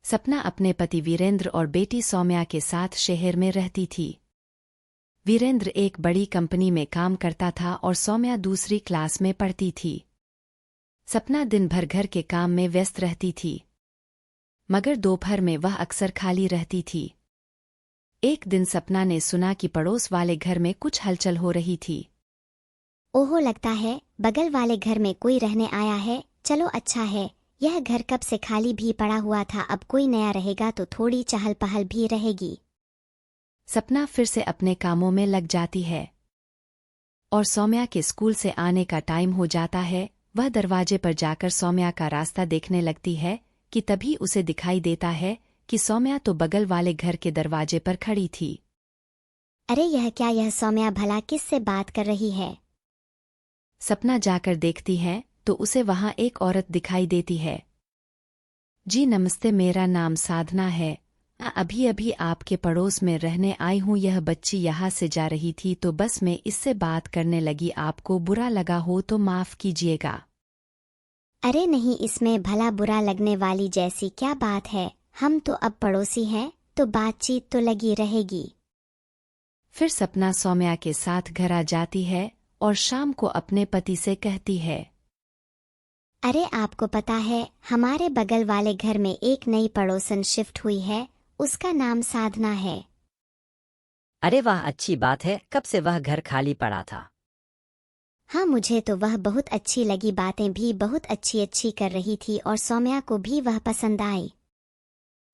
सपना अपने पति वीरेंद्र और बेटी सौम्या के साथ शहर में रहती थी। वीरेंद्र एक बड़ी कंपनी में काम करता था और सौम्या दूसरी क्लास में पढ़ती थी। सपना दिन भर घर के काम में व्यस्त रहती थी, मगर दोपहर में वह अक्सर खाली रहती थी। एक दिन सपना ने सुना कि पड़ोस वाले घर में कुछ हलचल हो रही थी। ओहो, लगता है बगल वाले घर में कोई रहने आया है। चलो अच्छा है, यह घर कब से खाली भी पड़ा हुआ था, अब कोई नया रहेगा तो थोड़ी चहल पहल भी रहेगी। सपना फिर से अपने कामों में लग जाती है और सौम्या के स्कूल से आने का टाइम हो जाता है। वह दरवाजे पर जाकर सौम्या का रास्ता देखने लगती है कि तभी उसे दिखाई देता है कि सौम्या तो बगल वाले घर के दरवाजे पर खड़ी थी। अरे यह क्या, यह सौम्या भला किससे बात कर रही है? सपना जाकर देखती है तो उसे वहां एक औरत दिखाई देती है। जी नमस्ते, मेरा नाम साधना है। अभी अभी आपके पड़ोस में रहने आई हूँ। यह बच्ची यहाँ से जा रही थी तो बस मैं इससे बात करने लगी। आपको बुरा लगा हो तो माफ कीजिएगा। अरे नहीं, इसमें भला बुरा लगने वाली जैसी क्या बात है, हम तो अब पड़ोसी हैं तो बातचीत तो लगी रहेगी। फिर सपना सौम्या के साथ घर आ जाती है और शाम को अपने पति से कहती है, अरे आपको पता है, हमारे बगल वाले घर में एक नई पड़ोसन शिफ्ट हुई है, उसका नाम साधना है। अरे वाह, अच्छी बात है। कब से वह घर खाली पड़ा था? हाँ, मुझे तो वह बहुत अच्छी लगी, बातें भी बहुत अच्छी अच्छी कर रही थी और सौम्या को भी वह पसंद आई।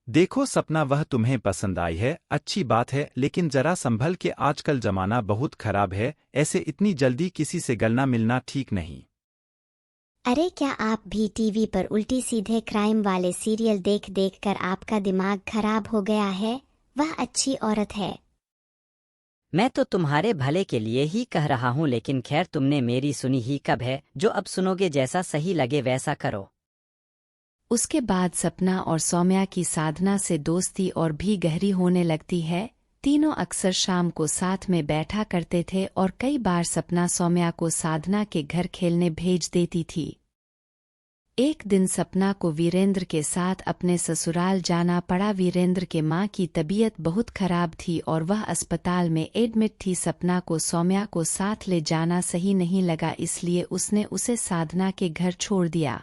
देखो सपना, वह तुम्हें पसंद आई है, अच्छी बात है, लेकिन जरा संभल के, आजकल जमाना बहुत खराब है, ऐसे इतनी जल्दी किसी से गलना मिलना ठीक नहीं। अरे क्या आप भी टीवी पर उल्टी सीधे क्राइम वाले सीरियल देख देख कर आपका दिमाग खराब हो गया है? वह अच्छी औरत है। मैं तो तुम्हारे भले के लिए ही कह रहा हूँ, लेकिन खैर, तुमने मेरी सुनी ही कब है? जो अब सुनोगे, जैसा सही लगे वैसा करो। उसके बाद सपना और सौम्या की साधना से दोस्ती और भी गहरी होने लगती है। तीनों अक्सर शाम को साथ में बैठा करते थे और कई बार सपना सौम्या को साधना के घर खेलने भेज देती थी। एक दिन सपना को वीरेंद्र के साथ अपने ससुराल जाना पड़ा। वीरेंद्र के मां की तबीयत बहुत खराब थी और वह अस्पताल में एडमिट थी। सपना को सौम्या को साथ ले जाना सही नहीं लगा, इसलिए उसने उसे साधना के घर छोड़ दिया।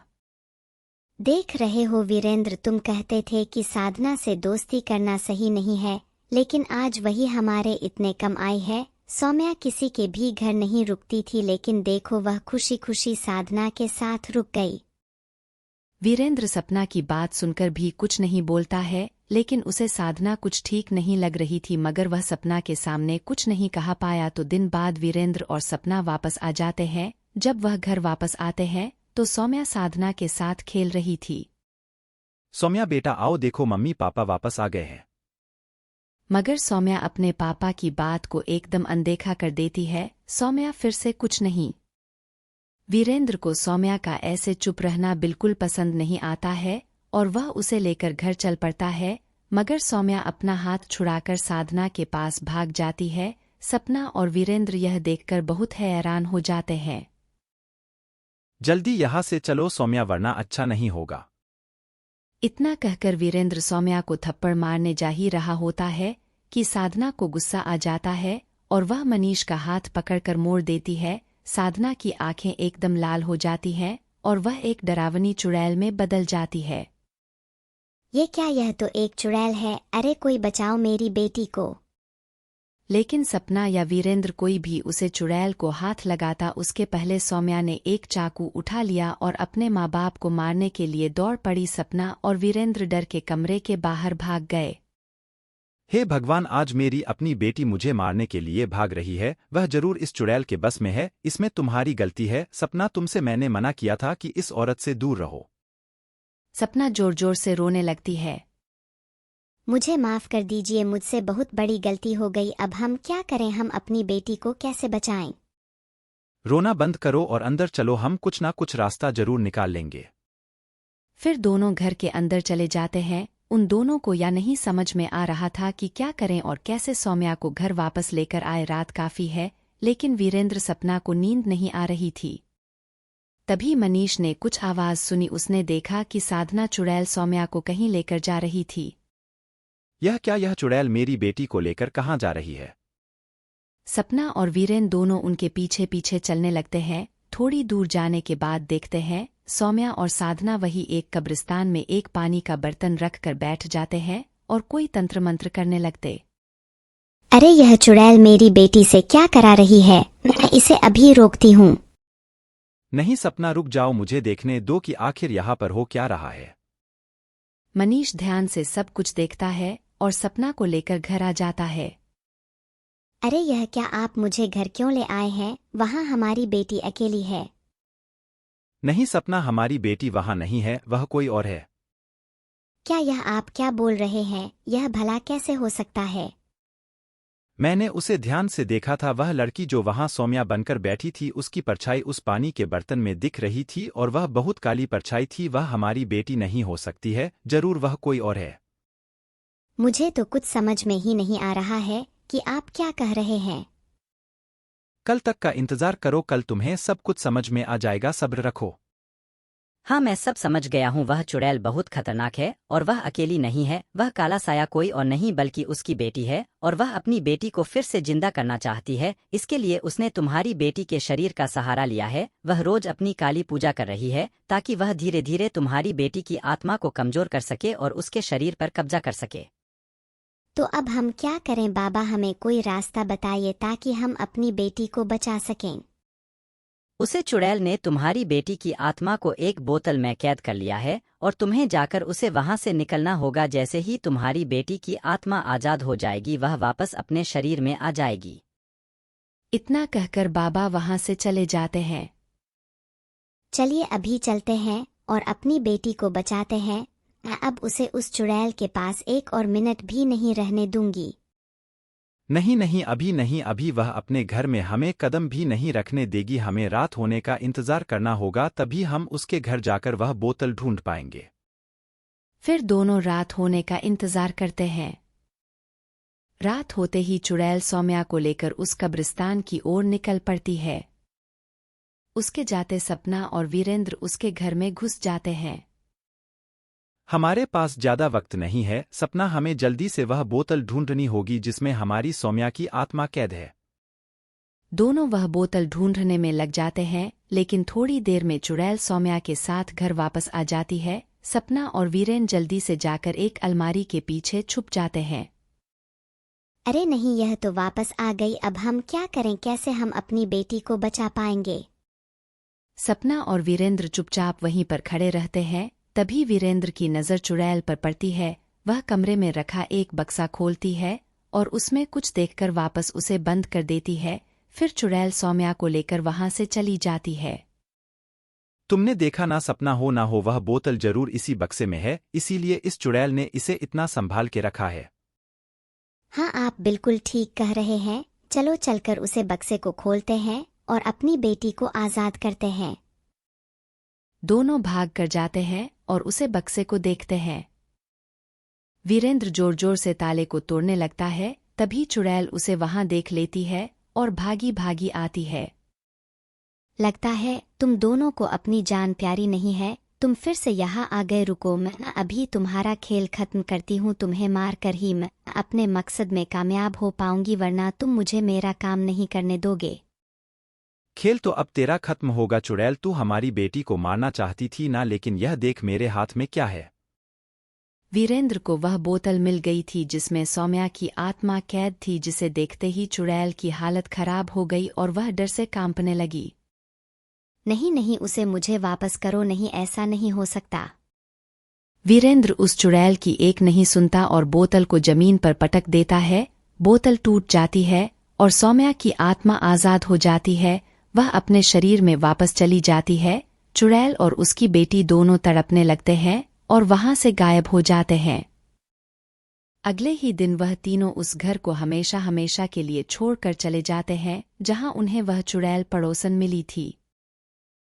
देख रहे हो वीरेंद्र, तुम कहते थे कि साधना से दोस्ती करना सही नहीं है, लेकिन आज वही हमारे इतने कम आई है। सौम्या किसी के भी घर नहीं रुकती थी, लेकिन देखो वह खुशी खुशी साधना के साथ रुक गई। वीरेंद्र सपना की बात सुनकर भी कुछ नहीं बोलता है, लेकिन उसे साधना कुछ ठीक नहीं लग रही थी, मगर वह सपना के सामने कुछ नहीं कहा पाया। तो दिन बाद वीरेंद्र और सपना वापस आ जाते हैं। जब वह घर वापस आते हैं तो सौम्या साधना के साथ खेल रही थी। सौम्या बेटा आओ, देखो मम्मी पापा वापस आ गए हैं। मगर सौम्या अपने पापा की बात को एकदम अनदेखा कर देती है। सौम्या फिर से कुछ नहीं। वीरेंद्र को सौम्या का ऐसे चुप रहना बिल्कुल पसंद नहीं आता है और वह उसे लेकर घर चल पड़ता है, मगर सौम्या अपना हाथ छुड़ाकर साधना के पास भाग जाती है। सपना और वीरेंद्र यह देखकर बहुत हैरान हो जाते हैं। जल्दी यहाँ से चलो सौम्या, वरना अच्छा नहीं होगा। इतना कहकर वीरेंद्र सौम्या को थप्पड़ मारने जा ही रहा होता है कि साधना को गुस्सा आ जाता है और वह मनीष का हाथ पकड़कर मोड़ देती है। साधना की आंखें एकदम लाल हो जाती हैं और वह एक डरावनी चुड़ैल में बदल जाती है। ये क्या, यह तो एक चुड़ैल है। अरे कोई बचाओ मेरी बेटी को। लेकिन सपना या वीरेंद्र कोई भी उसे चुड़ैल को हाथ लगाता उसके पहले सौम्या ने एक चाकू उठा लिया और अपने माँ बाप को मारने के लिए दौड़ पड़ी। सपना और वीरेंद्र डर के कमरे के बाहर भाग गए। हे भगवान, आज मेरी अपनी बेटी मुझे मारने के लिए भाग रही है। वह जरूर इस चुड़ैल के बस में है। इसमें तुम्हारी गलती है सपना, तुमसे मैंने मना किया था कि इस औरत से दूर रहो। सपना जोर जोर से रोने लगती है। मुझे माफ कर दीजिए, मुझसे बहुत बड़ी गलती हो गई। अब हम क्या करें, हम अपनी बेटी को कैसे बचाएं? रोना बंद करो और अंदर चलो, हम कुछ ना कुछ रास्ता जरूर निकाल लेंगे। फिर दोनों घर के अंदर चले जाते हैं। उन दोनों को या नहीं समझ में आ रहा था कि क्या करें और कैसे सौम्या को घर वापस लेकर आए। रात काफी है, लेकिन वीरेंद्र सपना को नींद नहीं आ रही थी। तभी मनीष ने कुछ आवाज सुनी। उसने देखा कि साधना चुड़ैल सौम्या को कहीं लेकर जा रही थी। यह चुड़ैल मेरी बेटी को लेकर कहाँ जा रही है? सपना और वीरेन दोनों उनके पीछे पीछे चलने लगते हैं। थोड़ी दूर जाने के बाद देखते हैं सौम्या और साधना वही एक कब्रिस्तान में एक पानी का बर्तन रख कर बैठ जाते हैं और कोई तंत्र मंत्र करने लगते। अरे यह चुड़ैल मेरी बेटी से क्या करा रही है, मैं इसे अभी रोकती हूँ। नहीं सपना रुक जाओ, मुझे देखने दो कि आखिर यहाँ पर हो क्या रहा है। मनीष ध्यान से सब कुछ देखता है और सपना को लेकर घर आ जाता है। अरे यह क्या, आप मुझे घर क्यों ले आए हैं? वहाँ हमारी बेटी अकेली है। नहीं सपना, हमारी बेटी वहाँ नहीं है, वह कोई और है। क्या यह आप क्या बोल रहे हैं? यह भला कैसे हो सकता है? मैंने उसे ध्यान से देखा था, वह लड़की जो वहाँ सौम्या बनकर बैठी थी उसकी परछाई उस पानी के बर्तन में दिख रही थी और वह बहुत काली परछाई थी। वह हमारी बेटी नहीं हो सकती है, जरूर वह कोई और है। मुझे तो कुछ समझ में ही नहीं आ रहा है कि आप क्या कह रहे हैं। कल तक का इंतजार करो, कल तुम्हें सब कुछ समझ में आ जाएगा, सब्र रखो। हाँ मैं सब समझ गया हूँ। वह चुड़ैल बहुत खतरनाक है और वह अकेली नहीं है। वह काला साया कोई और नहीं बल्कि उसकी बेटी है और वह अपनी बेटी को फिर से जिंदा करना चाहती है। इसके लिए उसने तुम्हारी बेटी के शरीर का सहारा लिया है। वह रोज अपनी काली पूजा कर रही है ताकि वह धीरे धीरे तुम्हारी बेटी की आत्मा को कमजोर कर सके और उसके शरीर पर कब्जा कर सके। तो अब हम क्या करें बाबा, हमें कोई रास्ता बताइए ताकि हम अपनी बेटी को बचा सकें। उसे चुड़ैल ने तुम्हारी बेटी की आत्मा को एक बोतल में कैद कर लिया है और तुम्हें जाकर उसे वहां से निकलना होगा। जैसे ही तुम्हारी बेटी की आत्मा आजाद हो जाएगी वह वापस अपने शरीर में आ जाएगी। इतना कहकर बाबा वहां से चले जाते हैं। चलिए अभी चलते हैं और अपनी बेटी को बचाते हैं। मैं अब उसे उस चुड़ैल के पास एक और मिनट भी नहीं रहने दूंगी। नहीं नहीं, अभी नहीं, अभी वह अपने घर में हमें कदम भी नहीं रखने देगी। हमें रात होने का इंतजार करना होगा, तभी हम उसके घर जाकर वह बोतल ढूंढ पाएंगे। फिर दोनों रात होने का इंतजार करते हैं। रात होते ही चुड़ैल सौम्या को लेकर उस कब्रिस्तान की ओर निकल पड़ती है। उसके जाते सपना और वीरेंद्र उसके घर में घुस जाते हैं। हमारे पास ज्यादा वक्त नहीं है सपना, हमें जल्दी से वह बोतल ढूंढनी होगी जिसमें हमारी सौम्या की आत्मा कैद है। दोनों वह बोतल ढूंढने में लग जाते हैं, लेकिन थोड़ी देर में चुड़ैल सौम्या के साथ घर वापस आ जाती है। सपना और वीरेन जल्दी से जाकर एक अलमारी के पीछे छुप जाते हैं। अरे नहीं, यह तो वापस आ गई। अब हम क्या करें, कैसे हम अपनी बेटी को बचा पाएंगे? सपना और वीरेंद्र चुपचाप वहीं पर खड़े रहते हैं। तभी वीरेंद्र की नजर चुड़ैल पर पड़ती है। वह कमरे में रखा एक बक्सा खोलती है और उसमें कुछ देखकर वापस उसे बंद कर देती है। फिर चुड़ैल सौम्या को लेकर वहां से चली जाती है। तुमने देखा ना सपना, हो ना हो वह बोतल जरूर इसी बक्से में है, इसीलिए इस चुड़ैल ने इसे इतना संभाल के रखा है। हाँ आप बिल्कुल ठीक कह रहे हैं। चलो चलकर उसे बक्से को खोलते हैं और अपनी बेटी को आजाद करते हैं। दोनों भाग कर जाते हैं और उसे बक्से को देखते हैं। वीरेंद्र जोर जोर से ताले को तोड़ने लगता है। तभी चुड़ैल उसे वहां देख लेती है और भागी भागी आती है। लगता है तुम दोनों को अपनी जान प्यारी नहीं है। तुम फिर से यहाँ आ गए। रुको, मैं अभी तुम्हारा खेल खत्म करती हूँ। तुम्हें मार कर ही मैं अपने मकसद में कामयाब हो पाऊंगी, वरना तुम मुझे मेरा काम नहीं करने दोगे। खेल तो अब तेरा खत्म होगा चुड़ैल। तू हमारी बेटी को मारना चाहती थी ना, लेकिन यह देख मेरे हाथ में क्या है। वीरेंद्र को वह बोतल मिल गई थी जिसमें सौम्या की आत्मा कैद थी, जिसे देखते ही चुड़ैल की हालत खराब हो गई और वह डर से कांपने लगी। नहीं नहीं, उसे मुझे वापस करो। नहीं, ऐसा नहीं हो सकता। वीरेंद्र उस चुड़ैल की एक नहीं सुनता और बोतल को जमीन पर पटक देता है। बोतल टूट जाती है और सौम्या की आत्मा आजाद हो जाती है। वह अपने शरीर में वापस चली जाती है। चुड़ैल और उसकी बेटी दोनों तड़पने लगते हैं और वहां से गायब हो जाते हैं। अगले ही दिन वह तीनों उस घर को हमेशा हमेशा के लिए छोड़कर चले जाते हैं जहां उन्हें वह चुड़ैल पड़ोसन मिली थी।